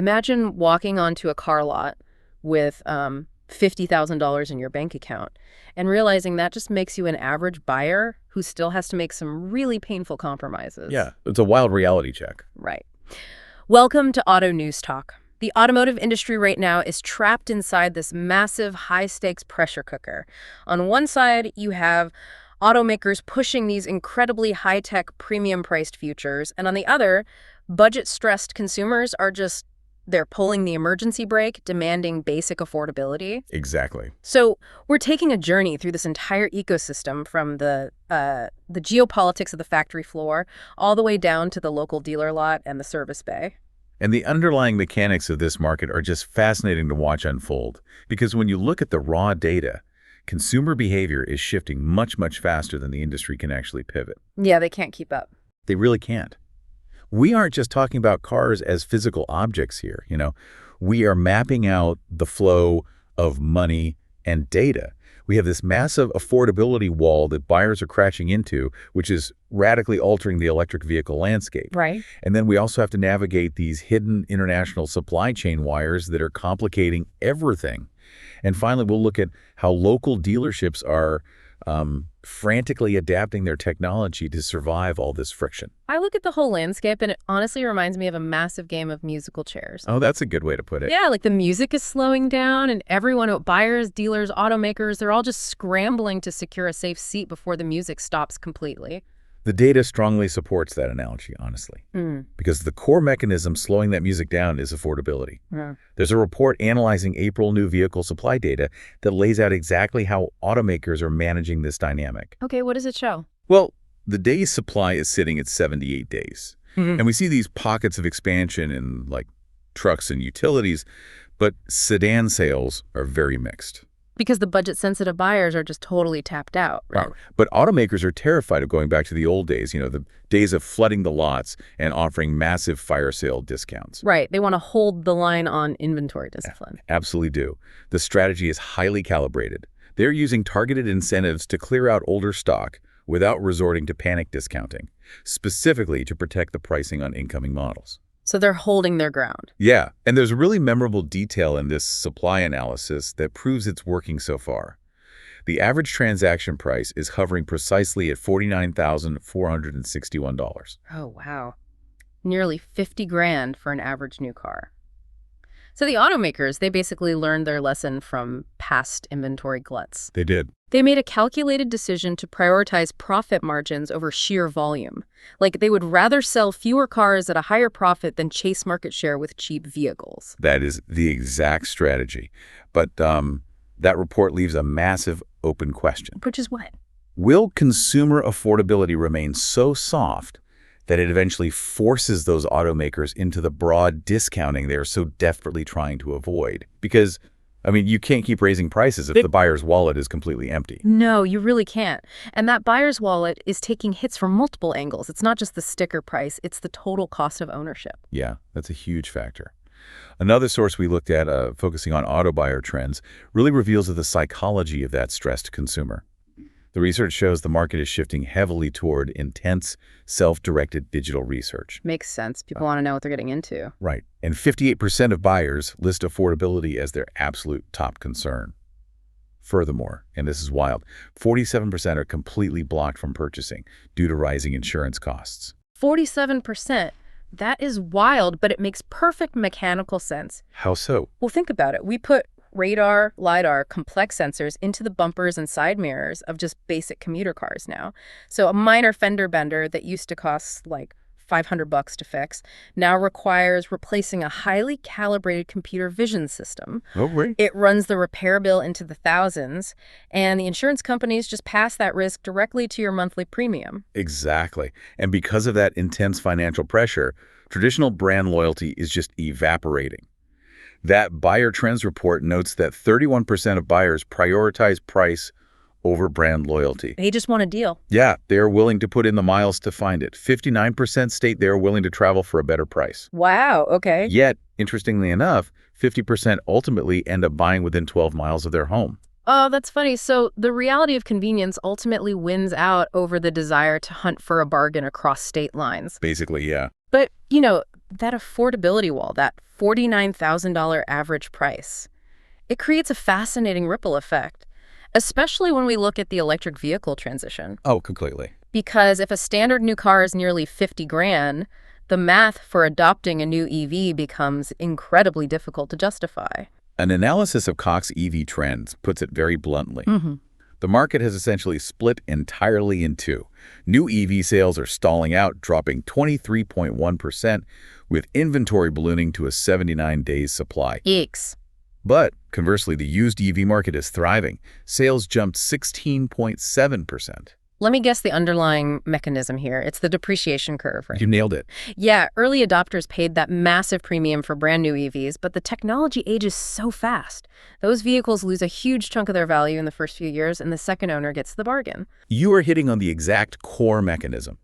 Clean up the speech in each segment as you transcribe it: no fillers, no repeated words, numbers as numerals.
Imagine walking onto a car lot with $50,000 in your bank account and realizing that just makes you an average buyer who still has to make some really painful compromises. Yeah, it's a wild reality check. Right. Welcome to Auto News Talk. The automotive industry right now is trapped inside this massive, high-stakes pressure cooker. On one side, you have automakers pushing these incredibly high-tech, premium-priced futures, and on the other, budget-stressed consumers are they're pulling the emergency brake, demanding basic affordability. Exactly. So we're taking a journey through this entire ecosystem from the geopolitics of the factory floor all the way down to the local dealer lot and the service bay. And the underlying mechanics of this market are just fascinating to watch unfold. Because when you look at the raw data, consumer behavior is shifting much, much faster than the industry can actually pivot. Yeah, they can't keep up. They really can't. We aren't just talking about cars as physical objects here, We are mapping out the flow of money and data. We have this massive affordability wall that buyers are crashing into, which is radically altering the electric vehicle landscape. Right. And then we also have to navigate these hidden international supply chain wires that are complicating everything. And finally, we'll look at how local dealerships are frantically adapting their technology to survive all this friction. I look at the whole landscape and it honestly reminds me of a massive game of musical chairs. Oh, that's a good way to put it. Yeah, like the music is slowing down and everyone, buyers, dealers, automakers, they're all just scrambling to secure a safe seat before the music stops completely. The data strongly supports that analogy, honestly, because the core mechanism slowing that music down is affordability. Yeah. There's a report analyzing April new vehicle supply data that lays out exactly how automakers are managing this dynamic. Okay, what does it show? Well, the day's supply is sitting at 78 days. And we see these pockets of expansion in trucks and utilities, but sedan sales are very mixed. Because the budget-sensitive buyers are just totally tapped out, right? But automakers are terrified of going back to the old days, the days of flooding the lots and offering massive fire sale discounts. Right. They want to hold the line on inventory discipline. Absolutely do. The strategy is highly calibrated. They're using targeted incentives to clear out older stock without resorting to panic discounting, specifically to protect the pricing on incoming models. So they're holding their ground. Yeah, and there's a really memorable detail in this supply analysis that proves it's working so far. The average transaction price is hovering precisely at $49,461. Oh, wow. Nearly 50 grand for an average new car. So the automakers, they basically learned their lesson from past inventory gluts. They did. They made a calculated decision to prioritize profit margins over sheer volume. Like they would rather sell fewer cars at a higher profit than chase market share with cheap vehicles. That is the exact strategy. But that report leaves a massive open question. Which is what? Will consumer affordability remain so soft that it eventually forces those automakers into the broad discounting they're so desperately trying to avoid? Because you can't keep raising prices if the buyer's wallet is completely empty. No, you really can't. And that buyer's wallet is taking hits from multiple angles. It's not just the sticker price, it's the total cost of ownership. Yeah, that's a huge factor. Another source we looked at, focusing on auto buyer trends, really reveals the psychology of that stressed consumer. The research shows the market is shifting heavily toward intense, self-directed digital research. Makes sense. People want to know what they're getting into. Right. And 58% of buyers list affordability as their absolute top concern. Furthermore, and this is wild, 47% are completely blocked from purchasing due to rising insurance costs. 47%? That is wild, but it makes perfect mechanical sense. How so? Well, think about it. We put radar, LiDAR, complex sensors into the bumpers and side mirrors of just basic commuter cars now. So a minor fender bender that used to cost like $500 to fix now requires replacing a highly calibrated computer vision system. Oh, great. It runs the repair bill into the thousands, and the insurance companies just pass that risk directly to your monthly premium. Exactly. And because of that intense financial pressure, traditional brand loyalty is just evaporating. That Buyer Trends report notes that 31% of buyers prioritize price over brand loyalty. They just want a deal. Yeah, they are willing to put in the miles to find it. 59% state they are willing to travel for a better price. Wow, okay. Yet, interestingly enough, 50% ultimately end up buying within 12 miles of their home. Oh, that's funny. So the reality of convenience ultimately wins out over the desire to hunt for a bargain across state lines. Basically, yeah. But, that affordability wall, that $49,000 average price, it creates a fascinating ripple effect, especially when we look at the electric vehicle transition. Oh, completely. Because if a standard new car is nearly 50 grand, the math for adopting a new EV becomes incredibly difficult to justify. An analysis of Cox EV trends puts it very bluntly. Mm-hmm. The market has essentially split entirely in two. New EV sales are stalling out, dropping 23.1%, with inventory ballooning to a 79 days supply. Yikes. But conversely, the used EV market is thriving. Sales jumped 16.7%. Let me guess the underlying mechanism here. It's the depreciation curve, right? You nailed it. Yeah, early adopters paid that massive premium for brand new EVs, but the technology ages so fast. Those vehicles lose a huge chunk of their value in the first few years, and the second owner gets the bargain. You are hitting on the exact core mechanism.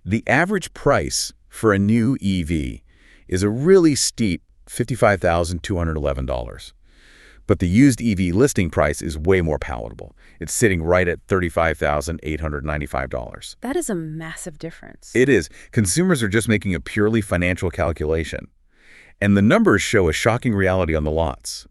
The average price for a new EV is a really steep $55,211. But the used EV listing price is way more palatable. It's sitting right at $35,895. That is a massive difference. It is. Consumers are just making a purely financial calculation. And the numbers show a shocking reality on the lots.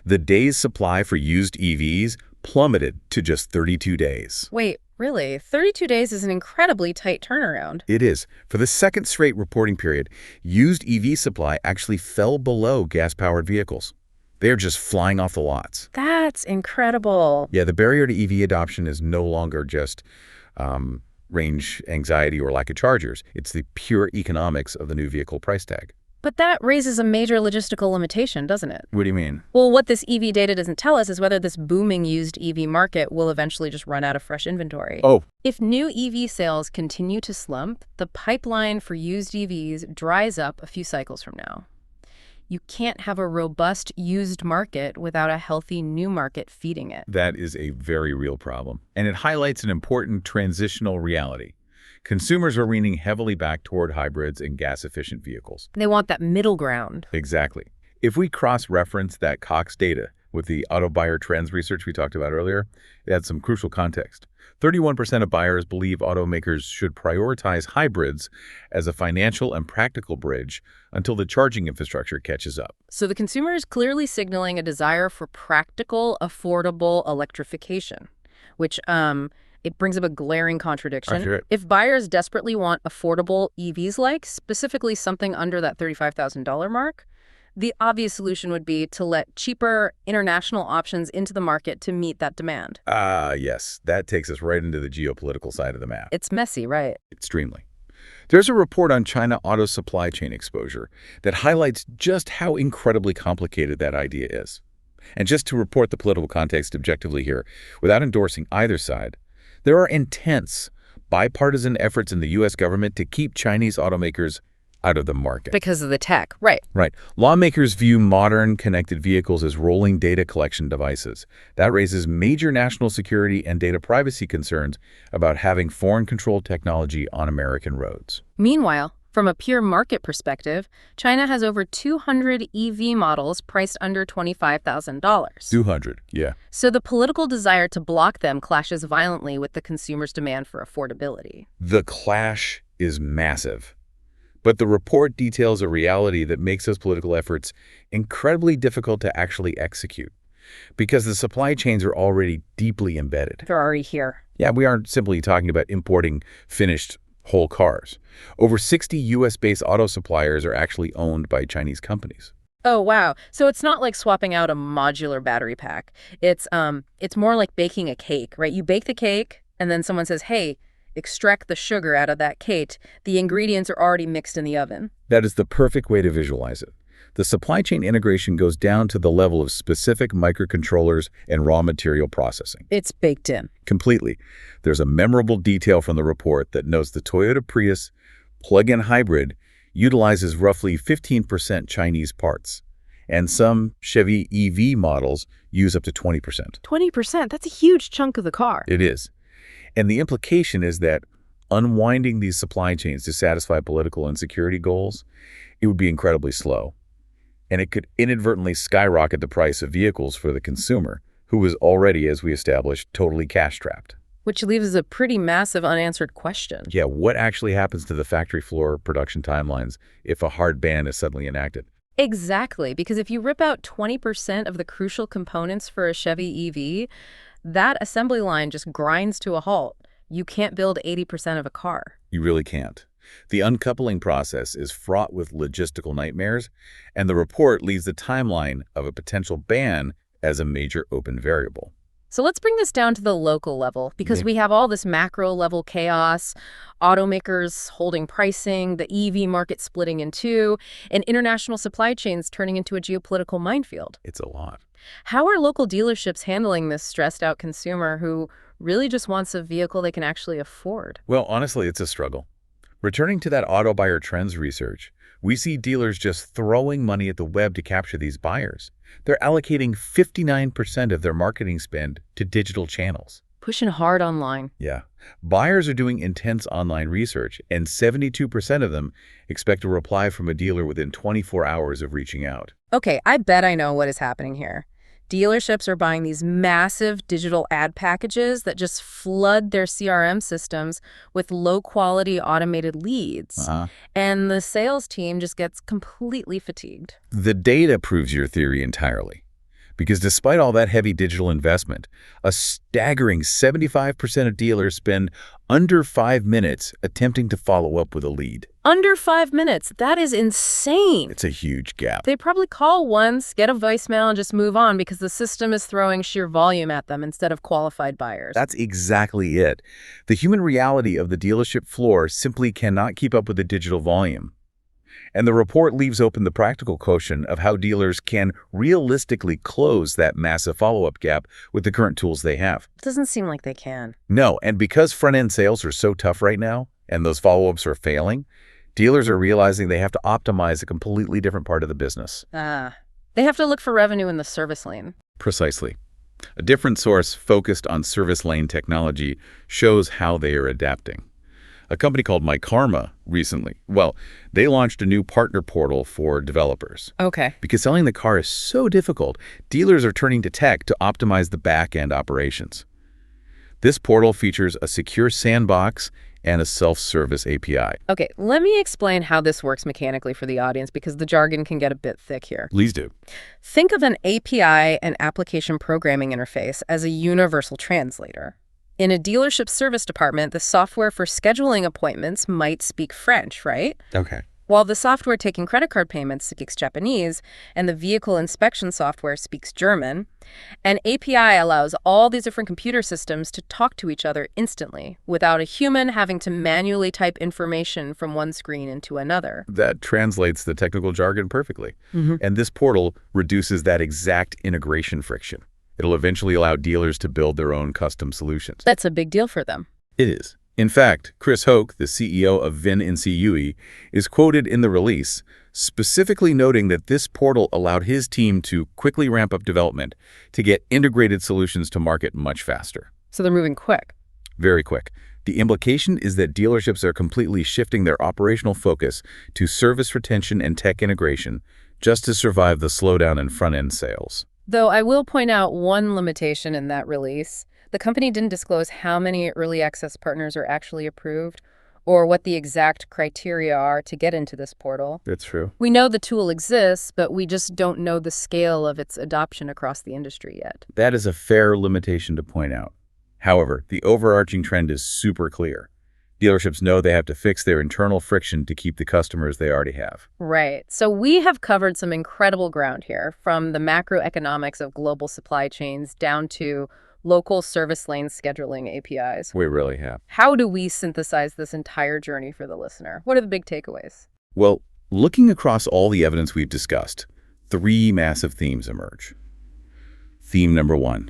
The days supply for used EVs plummeted to just 32 days. Wait, really? 32 days is an incredibly tight turnaround. It is. For the second straight reporting period, used EV supply actually fell below gas-powered vehicles. They're just flying off the lots. That's incredible. Yeah, the barrier to EV adoption is no longer just range anxiety or lack of chargers. It's the pure economics of the new vehicle price tag. But that raises a major logistical limitation, doesn't it? What do you mean? Well, what this EV data doesn't tell us is whether this booming used EV market will eventually just run out of fresh inventory. Oh. If new EV sales continue to slump, the pipeline for used EVs dries up a few cycles from now. You can't have a robust used market without a healthy new market feeding it. That is a very real problem. And it highlights an important transitional reality. Consumers are leaning heavily back toward hybrids and gas-efficient vehicles. They want that middle ground. Exactly. If we cross-reference that Cox data with the auto buyer trends research we talked about earlier, it adds some crucial context. 31% of buyers believe automakers should prioritize hybrids as a financial and practical bridge until the charging infrastructure catches up. So the consumer is clearly signaling a desire for practical, affordable electrification, which it brings up a glaring contradiction. Sure. If buyers desperately want affordable EVs like, specifically something under that $35,000 mark, the obvious solution would be to let cheaper international options into the market to meet that demand. Yes. That takes us right into the geopolitical side of the map. It's messy, right? Extremely. There's a report on China auto supply chain exposure that highlights just how incredibly complicated that idea is. And just to report the political context objectively here, without endorsing either side, there are intense bipartisan efforts in the U.S. government to keep Chinese automakers out of the market. Because of the tech, right. Right. Lawmakers view modern connected vehicles as rolling data collection devices. That raises major national security and data privacy concerns about having foreign-controlled technology on American roads. Meanwhile, from a pure market perspective, China has over 200 EV models priced under $25,000. 200, yeah. So the political desire to block them clashes violently with the consumer's demand for affordability. The clash is massive. But the report details a reality that makes those political efforts incredibly difficult to actually execute, because the supply chains are already deeply embedded. They're already here. Yeah, we aren't simply talking about importing finished whole cars. Over 60 U.S.-based auto suppliers are actually owned by Chinese companies. Oh, wow. So it's not like swapping out a modular battery pack. It's more like baking a cake, right? You bake the cake, and then someone says, hey, extract the sugar out of that cake. The ingredients are already mixed in the oven. That is the perfect way to visualize it. The supply chain integration goes down to the level of specific microcontrollers and raw material processing. It's baked in. Completely. There's a memorable detail from the report that notes the Toyota Prius plug-in hybrid utilizes roughly 15% Chinese parts, and some Chevy EV models use up to 20%. 20%? That's a huge chunk of the car. It is. And the implication is that unwinding these supply chains to satisfy political and security goals, it would be incredibly slow. And it could inadvertently skyrocket the price of vehicles for the consumer, who was already, as we established, totally cash-strapped. Which leaves a pretty massive unanswered question. Yeah, what actually happens to the factory floor production timelines if a hard ban is suddenly enacted? Exactly, because if you rip out 20% of the crucial components for a Chevy EV, that assembly line just grinds to a halt. You can't build 80% of a car. You really can't. The uncoupling process is fraught with logistical nightmares, and the report leaves the timeline of a potential ban as a major open variable. So let's bring this down to the local level, because we have all this macro level chaos, automakers holding pricing, the EV market splitting in two, and international supply chains turning into a geopolitical minefield. It's a lot. How are local dealerships handling this stressed out consumer who really just wants a vehicle they can actually afford? Well, honestly, it's a struggle. Returning to that auto buyer trends research, we see dealers just throwing money at the web to capture these buyers. They're allocating 59% of their marketing spend to digital channels. Pushing hard online. Yeah. Buyers are doing intense online research, and 72% of them expect a reply from a dealer within 24 hours of reaching out. Okay, I bet I know what is happening here. Dealerships are buying these massive digital ad packages that just flood their CRM systems with low-quality automated leads. And the sales team just gets completely fatigued. The data proves your theory entirely. Because despite all that heavy digital investment, a staggering 75% of dealers spend under 5 minutes attempting to follow up with a lead. Under 5 minutes. That is insane. It's a huge gap. They probably call once, get a voicemail, and just move on because the system is throwing sheer volume at them instead of qualified buyers. That's exactly it. The human reality of the dealership floor simply cannot keep up with the digital volume. And the report leaves open the practical question of how dealers can realistically close that massive follow-up gap with the current tools they have. It doesn't seem like they can. No, and because front-end sales are so tough right now, and those follow-ups are failing, dealers are realizing they have to optimize a completely different part of the business. They have to look for revenue in the service lane. Precisely. A different source focused on service lane technology shows how they are adapting. A company called MyKarma recently, they launched a new partner portal for developers. Okay. Because selling the car is so difficult, dealers are turning to tech to optimize the back-end operations. This portal features a secure sandbox and a self-service API. Okay, let me explain how this works mechanically for the audience because the jargon can get a bit thick here. Please do. Think of an API and application programming interface as a universal translator. In a dealership service department, the software for scheduling appointments might speak French, right? Okay. While the software taking credit card payments speaks Japanese and the vehicle inspection software speaks German, an API allows all these different computer systems to talk to each other instantly without a human having to manually type information from one screen into another. That translates the technical jargon perfectly. And this portal reduces that exact integration friction. It'll eventually allow dealers to build their own custom solutions. That's a big deal for them. It is. In fact, Chris Hoke, the CEO of VinNCUE, is quoted in the release, specifically noting that this portal allowed his team to quickly ramp up development to get integrated solutions to market much faster. So they're moving quick. Very quick. The implication is that dealerships are completely shifting their operational focus to service retention and tech integration just to survive the slowdown in front-end sales. Though I will point out one limitation in that release. The company didn't disclose how many early access partners are actually approved or what the exact criteria are to get into this portal. That's true. We know the tool exists, but we just don't know the scale of its adoption across the industry yet. That is a fair limitation to point out. However, the overarching trend is super clear. Dealerships know they have to fix their internal friction to keep the customers they already have. Right. So we have covered some incredible ground here, from the macroeconomics of global supply chains down to local service lane scheduling APIs. We really have. How do we synthesize this entire journey for the listener? What are the big takeaways? Well, looking across all the evidence we've discussed, 3 massive themes emerge. Theme number 1.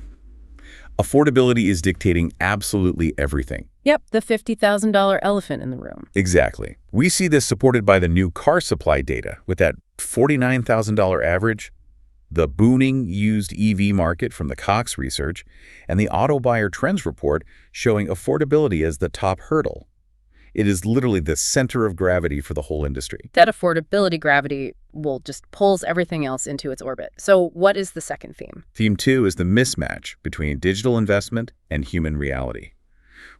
Affordability is dictating absolutely everything. Yep, the $50,000 elephant in the room. Exactly. We see this supported by the new car supply data with that $49,000 average, the booming used EV market from the Cox research, and the Auto Buyer Trends report showing affordability as the top hurdle. It is literally the center of gravity for the whole industry. That affordability gravity will just pulls everything else into its orbit. So what is the second theme? Theme 2 is the mismatch between digital investment and human reality.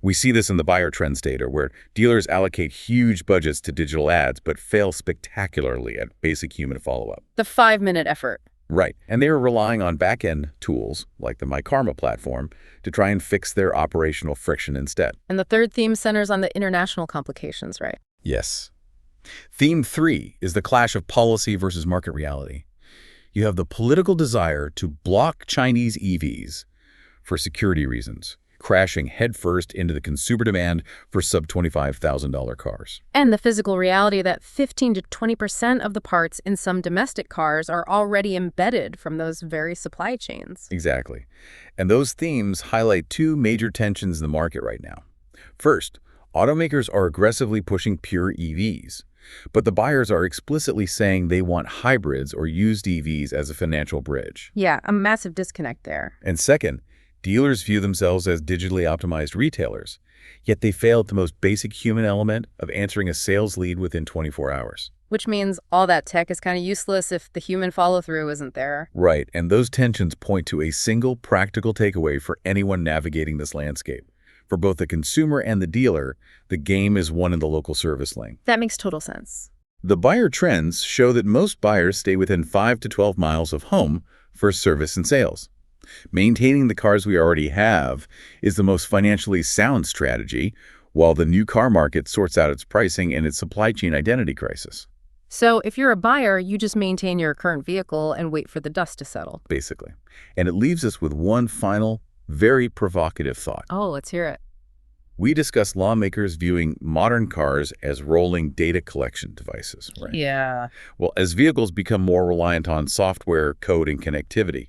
We see this in the buyer trends data, where dealers allocate huge budgets to digital ads but fail spectacularly at basic human follow-up. The 5-minute effort. Right. And they are relying on back-end tools, like the MyKarma platform, to try and fix their operational friction instead. And the third theme centers on the international complications, right? Yes. Theme 3 is the clash of policy versus market reality. You have the political desire to block Chinese EVs for security reasons, crashing headfirst into the consumer demand for sub-$25,000 cars. And the physical reality that 15 to 20% of the parts in some domestic cars are already embedded from those very supply chains. Exactly. And those themes highlight two major tensions in the market right now. First, automakers are aggressively pushing pure EVs, but the buyers are explicitly saying they want hybrids or used EVs as a financial bridge. Yeah, a massive disconnect there. And second, dealers view themselves as digitally optimized retailers, yet they fail at the most basic human element of answering a sales lead within 24 hours. Which means all that tech is kind of useless if the human follow-through isn't there. Right, and those tensions point to a single practical takeaway for anyone navigating this landscape. For both the consumer and the dealer, the game is won in the local service lane. That makes total sense. The buyer trends show that most buyers stay within 5 to 12 miles of home for service and sales. Maintaining the cars we already have is the most financially sound strategy, while the new car market sorts out its pricing and its supply chain identity crisis. So if you're a buyer, you just maintain your current vehicle and wait for the dust to settle. Basically. And it leaves us with one final, very provocative thought. Oh, let's hear it. We discuss lawmakers viewing modern cars as rolling data collection devices, right? Yeah. Well, as vehicles become more reliant on software, code, and connectivity,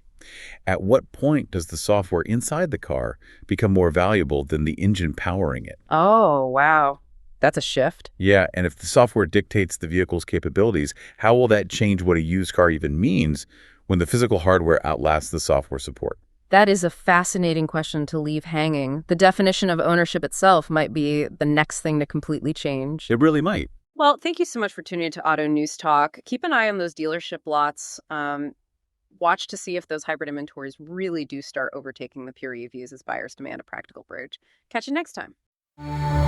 at what point does the software inside the car become more valuable than the engine powering it? Oh, wow. That's a shift. Yeah, and if the software dictates the vehicle's capabilities, how will that change what a used car even means when the physical hardware outlasts the software support? That is a fascinating question to leave hanging. The definition of ownership itself might be the next thing to completely change. It really might. Well, thank you so much for tuning into Auto News Talk. Keep an eye on those dealership lots. Watch to see if those hybrid inventories really do start overtaking the pure EVs as buyers demand a practical bridge. Catch you next time.